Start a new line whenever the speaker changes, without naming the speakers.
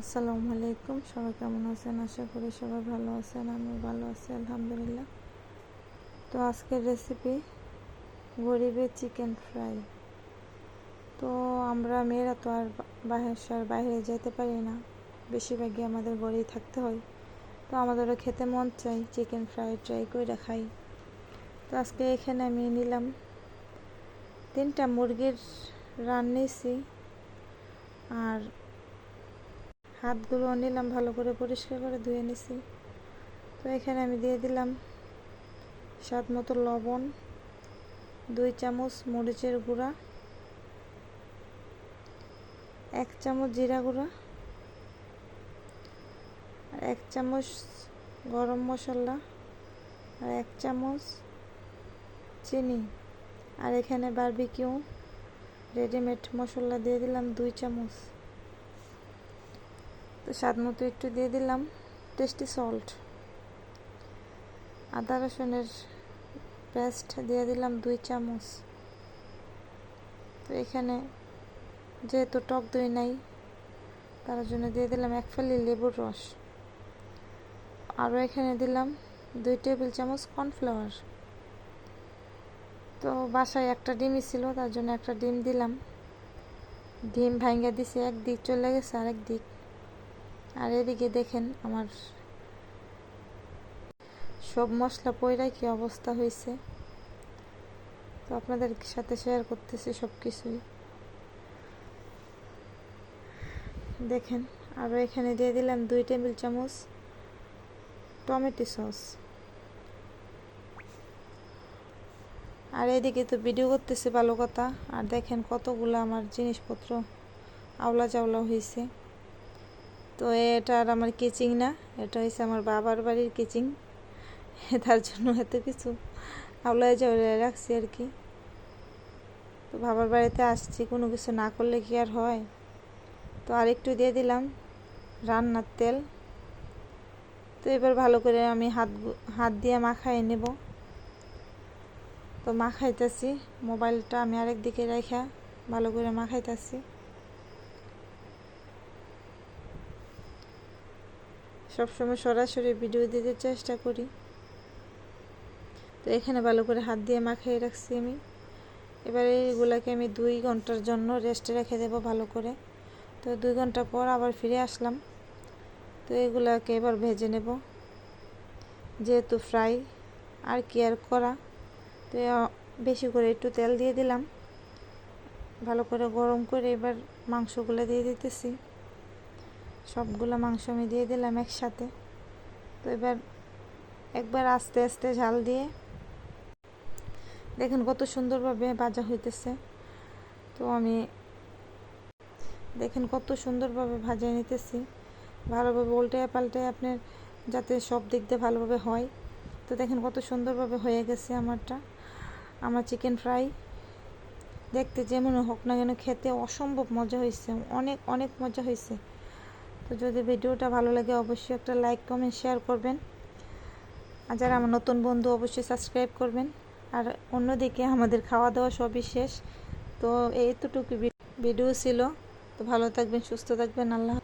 আসসালামু আলাইকুম। সবাই কেমন আছেন? আশা করি সবাই ভালো আছেন। আমি ভালো আছি আলহামদুলিল্লাহ। তো আজকের রেসিপি গরিবের চিকেন ফ্রাই। তো আমরা মেয়েরা তো আর বাসার বাইরে যেতে পারি না, বেশিরভাগই আমাদের ঘরেই থাকতে হয়। তো আমাদেরও খেতে মন চাই, চিকেন ফ্রাই ট্রাই করে খাই। তো আজকে এখানে আমি নিলাম 3টা মুরগির রান নিয়েছি, আর হাতগুলো নিলাম ভালো করে পরিষ্কার করে ধুয়ে নিছি। তো এখানে আমি দিয়ে দিলাম স্বাদ মতো লবণ, 2 চামচ মরিচের গুঁড়া, 1 চামচ জিরা গুঁড়া, আর 1 চামচ গরম মশলা, আর 1 চামচ চিনি, আর এখানে বারবিকিউ রেডিমেড মশলা দিয়ে দিলাম 2 চামচ। তো স্বাদ মতো একটু দিয়ে দিলাম টেস্টি সল্ট। আদা রসুনের পেস্ট দিয়ে দিলাম 2 চামচ। তো এখানে যেহেতু টক দই নাই, তার জন্য দিয়ে দিলাম 1 ফালি লেবুর রস। আরও এখানে দিলাম 2 টেবিল চামচ কর্নফ্লাওয়ার। তো বাসায় একটা ডিমই ছিল, তার জন্য একটা ডিম দিলাম। ডিম ভাঙ্গা দিছে, একদিক চলে গেছে আরেক দিক। আর এদিকে দেখেন আমার সব মশলা পইরা কি অবস্থা হয়েছে। তো আপনাদের সাথে শেয়ার করতেছি সব কিছুই দেখেন। আরও এখানে দিয়ে দিলাম 2 টেবিল চামচ টমেটো সস। আর এদিকে তো ভিডিও করতেছে ভালো কথা, আর দেখেন কতগুলো আমার জিনিসপত্র আওলা চাওলা হয়েছে। তো এটা আর আমার কিচিং না, এটা হয়েছে আমার বাবার বাড়ির কিচিং, তার জন্য এত কিছু আওলায় চাওলায় রাখছি আর কি। তো বাবার বাড়িতে আসছি, কোনো কিছু না করলে কি আর হয়। তো আরেকটু দিয়ে দিলাম রান্নার তেল। তো এবার ভালো করে আমি হাত দিয়ে মাখাই নেব। তো মাখাইতেছি, মোবাইলটা আমি আরেক দিকে রেখা ভালো করে মাখাইতেছি। সবসময় সরাসরি ভিডিও দিতে চেষ্টা করি। তো এখানে ভালো করে হাত দিয়ে মাখিয়ে রাখছি আমি। এবারে এগুলাকে আমি 2 ঘন্টার জন্য রেস্টে রেখে দেবো ভালো করে। তো 2 ঘন্টা পর আবার ফিরে আসলাম। তো এগুলাকে এবার ভেজে নেব, যেহেতু ফ্রাই আর কি আর করা। তো বেশি করে একটু তেল দিয়ে দিলাম, ভালো করে গরম করে এবার মাংসগুলো দিয়ে দিতেছি। সবগুলো মাংস আমি দিয়ে দিলাম একসাথে। তো এবার একবার আস্তে আস্তে ঝাল দিয়ে দেখেন কত সুন্দরভাবে ভাজা হইতেছে। তো আমি দেখেন কত সুন্দরভাবে ভাজা নিতেছি, ভালোভাবে উল্টায় পাল্টায় আপনার, যাতে সব দিক দিয়ে ভালোভাবে হয়। তো দেখেন কত সুন্দরভাবে হয়ে গেছে আমার চিকেন ফ্রাই। দেখতে যেমন হোক না কেন, খেতে অসম্ভব মজা হয়েছে, অনেক অনেক মজা হয়েছে। তো যদি ভিডিওটা ভালো লাগে অবশ্যই একটা লাইক কমেন্ট শেয়ার করবেন, আর যারা আমার নতুন বন্ধু অবশ্যই সাবস্ক্রাইব করবেন। আর অন্যদিকে আমাদের খাওয়া দাওয়া সবই শেষ। তো এইতটুকু ভিডিও ছিল। তো ভালো থাকবেন, সুস্থ থাকবেন, আল্লাহ।